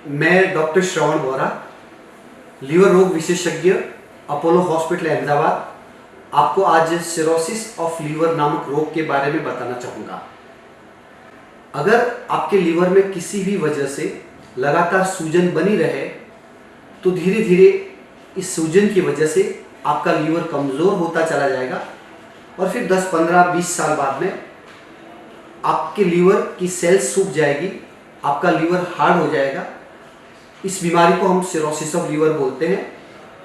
मैं डॉक्टर श्रवण बोरा, लीवर रोग विशेषज्ञ, अपोलो हॉस्पिटल अहमदाबाद, आपको आज सिरोसिस ऑफ लीवर नामक रोग के बारे में बताना चाहूँगा। अगर आपके लीवर में किसी भी वजह से लगातार सूजन बनी रहे तो धीरे धीरे इस सूजन की वजह से आपका लीवर कमज़ोर होता चला जाएगा और फिर 10, 15, 20 साल बाद में आपके लीवर की सेल्स सूख जाएगी, आपका लीवर हार्ड हो जाएगा। इस बीमारी को हम सिरोसिस ऑफ लीवर बोलते हैं,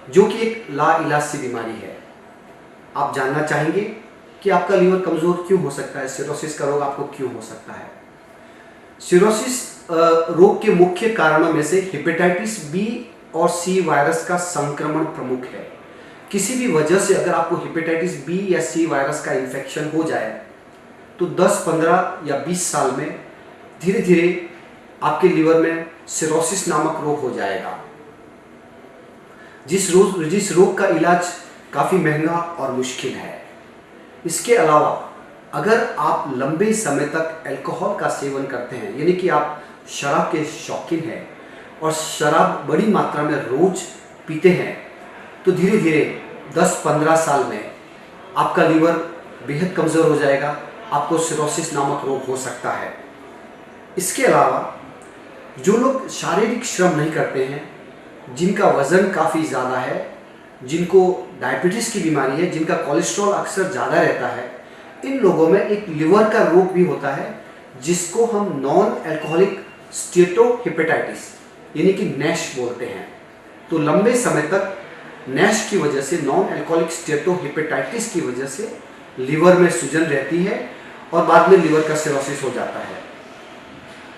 जो कि एक लाइलाज सी बीमारी है। आप जानना चाहेंगे कि आपका लीवर कमज़ोर क्यों हो सकता है, सिरोसिस का रोग आपको क्यों हो सकता है। सिरोसिस रोग के मुख्य कारणों में से हेपेटाइटिस बी और सी वायरस का संक्रमण प्रमुख है। किसी भी वजह से अगर आपको हेपेटाइटिस बी या सी वायरस का इन्फेक्शन हो जाए तो 10, 15 या 20 साल में धीरे धीरे आपके लीवर में सिरोसिस नामक रोग हो जाएगा, जिस रोग का इलाज काफ़ी महंगा और मुश्किल है। इसके अलावा अगर आप लंबे समय तक अल्कोहल का सेवन करते हैं, यानी कि आप शराब के शौकीन हैं और शराब बड़ी मात्रा में रोज पीते हैं, तो धीरे धीरे 10-15 साल में आपका लीवर बेहद कमज़ोर हो जाएगा, आपको सिरोसिस नामक रोग हो सकता है। इसके अलावा जो लोग शारीरिक श्रम नहीं करते हैं, जिनका वज़न काफ़ी ज़्यादा है, जिनको डायबिटीज़ की बीमारी है, जिनका कोलेस्ट्रॉल अक्सर ज़्यादा रहता है, इन लोगों में एक लिवर का रोग भी होता है जिसको हम नॉन अल्कोहलिक स्टेटोहेपेटाइटिस यानी कि नैश बोलते हैं। तो लंबे समय तक नैश की वजह से, नॉन अल्कोहलिक स्टेटोहेपेटाइटिस की वजह से लीवर में सूजन रहती है और बाद में लीवर का सिरोसिस हो जाता है।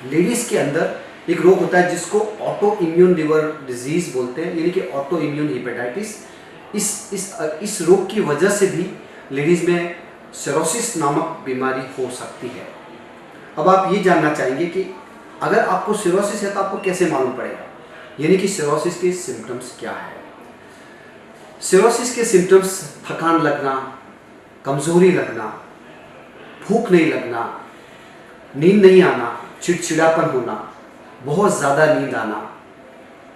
लेडीज़ के अंदर एक रोग होता है जिसको ऑटो इम्यून लिवर डिजीज़ बोलते हैं, यानी कि ऑटो इम्यून हेपेटाइटिस। इस रोग की वजह से भी लेडीज़ में सिरोसिस नामक बीमारी हो सकती है। अब आप ये जानना चाहेंगे कि अगर आपको सिरोसिस है तो आपको कैसे मालूम पड़ेगा, यानी कि सिरोसिस के सिम्टम्स क्या है। सिरोसिस के सिम्टम्स थकान लगना, कमज़ोरी लगना, भूख नहीं लगना, नींद नहीं आना, चिड़चिड़ापन होना, बहुत ज़्यादा नींद आना,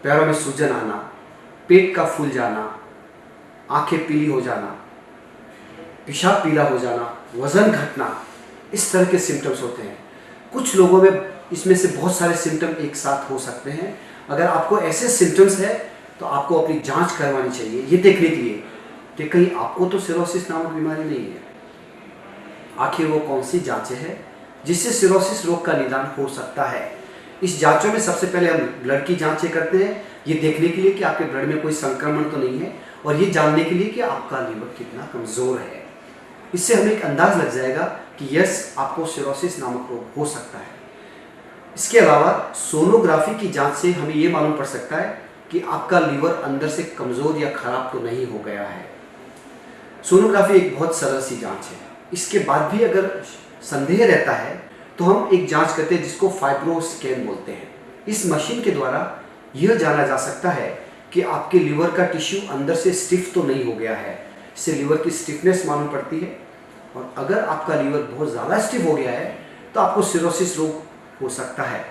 पैरों में सूजन आना, पेट का फूल जाना, आंखें पीली हो जाना, पेशाब पीला हो जाना, वज़न घटना, इस तरह के सिम्टम्स होते हैं। कुछ लोगों में इसमें से बहुत सारे सिम्टम एक साथ हो सकते हैं। अगर आपको ऐसे सिम्टम्स है तो आपको अपनी जांच करवानी चाहिए, ये देखने के लिए कि कहीं आपको तो सिरोसिस नामक बीमारी नहीं है। आखिर वो कौन सी जांचें हैं जिससे सिरोसिस रोग का निदान हो सकता है। इस जांचों में सबसे पहले हम ब्लड की जांचें करते हैं, ये देखने के लिए कि आपके ब्लड में कोई संक्रमण तो नहीं है, और ये जानने के लिए कि आपका लीवर कितना कमज़ोर है। इससे हमें एक अंदाज़ लग जाएगा कि यस, आपको सिरोसिस नामक रोग हो सकता है। इसके अलावा सोनोग्राफी की जांच से हमें ये मालूम पड़ सकता है कि आपका लीवर अंदर से कमज़ोर या ख़राब तो नहीं हो गया है। सोनोग्राफी एक बहुत सरल सी जांच है। इसके बाद भी अगर संदेह रहता है तो हम एक जांच करते हैं जिसको फाइब्रो स्कैन बोलते हैं। इस मशीन के द्वारा यह जाना जा सकता है कि आपके लीवर का टिश्यू अंदर से स्टिफ तो नहीं हो गया है। इससे लीवर की स्टिफनेस मालूम पड़ती है, और अगर आपका लीवर बहुत ज़्यादा स्टिफ हो गया है तो आपको सिरोसिस रोग हो सकता है।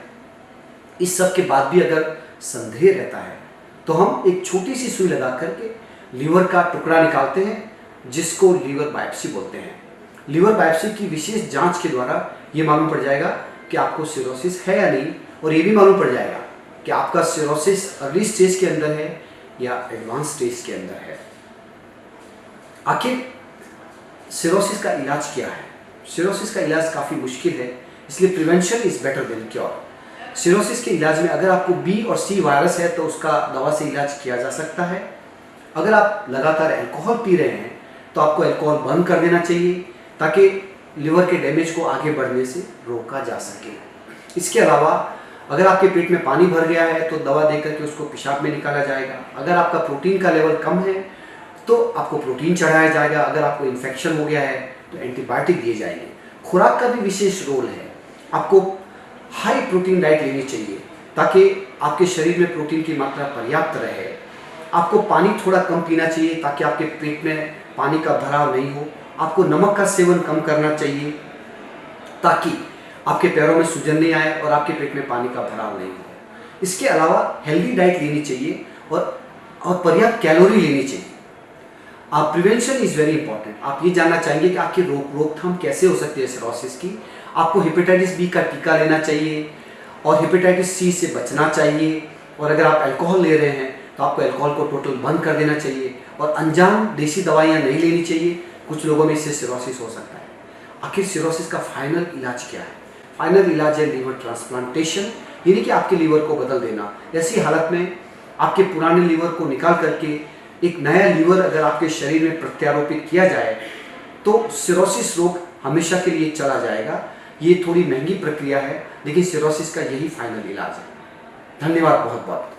इस सब के बाद भी अगर संदेह रहता है तो हम एक छोटी सी सुई लगा करके लीवर का टुकड़ा निकालते हैं, जिसको लीवर बायोप्सी बोलते हैं। लीवर बायोप्सी की विशेष जांच के द्वारा ये मालूम पड़ जाएगा कि आपको सिरोसिस है या नहीं, और ये भी मालूम पड़ जाएगा कि आपका सिरोसिस अर्ली स्टेज के अंदर है या एडवांस स्टेज के अंदर है। आखिर सिरोसिस का इलाज क्या है? सिरोसिस का इलाज काफ़ी मुश्किल है, इसलिए prevention is better than cure. Cirrhosis के इलाज में अगर आपको बी और सी वायरस है तो उसका दवा से इलाज किया जा सकता है। अगर आप लगातार अल्कोहल पी रहे हैं तो आपको अल्कोहल बंद कर देना चाहिए, ताकि लिवर के डैमेज को आगे बढ़ने से रोका जा सके। इसके अलावा अगर आपके पेट में पानी भर गया है तो दवा देकर के उसको पेशाब में निकाला जाएगा। अगर आपका प्रोटीन का लेवल कम है तो आपको प्रोटीन चढ़ाया जाएगा। अगर आपको इन्फेक्शन हो गया है तो एंटीबायोटिक दिए जाएंगे। खुराक का भी विशेष रोल है। आपको हाई प्रोटीन डाइट लेनी चाहिए ताकि आपके शरीर में प्रोटीन की मात्रा पर्याप्त रहे। आपको पानी थोड़ा कम पीना चाहिए ताकि आपके पेट में पानी का भराव नहीं हो। आपको नमक का सेवन कम करना चाहिए ताकि आपके पैरों में सूजन नहीं आए और आपके पेट में पानी का भराव नहीं हो। इसके अलावा हेल्दी डाइट लेनी चाहिए और पर्याप्त कैलोरी लेनी चाहिए। Prevention is very important. आप ये जानना चाहेंगे कि आपकी रोकथाम कैसे हो सकती है सिरोसिस की। आपको हेपेटाइटिस बी का टीका लेना चाहिए और हेपेटाइटिस सी से बचना चाहिए। और अगर आप अल्कोहल ले रहे हैं तो आपको अल्कोहल को टोटल बंद कर देना चाहिए और अनजान देसी दवाइयाँ नहीं लेनी चाहिए। कुछ लोगों में इससे सिरोसिस हो सकता है। आखिर सिरोसिस का फाइनल इलाज क्या है? फाइनल इलाज है लीवर ट्रांसप्लांटेशन, यानी कि आपके लीवर को बदल देना। ऐसी हालत में आपके पुराने लीवर को निकाल करके एक नया लीवर अगर आपके शरीर में प्रत्यारोपित किया जाए तो सिरोसिस रोग हमेशा के लिए चला जाएगा। ये थोड़ी महंगी प्रक्रिया है, लेकिन सिरोसिस का यही फाइनल इलाज है। धन्यवाद बहुत बहुत।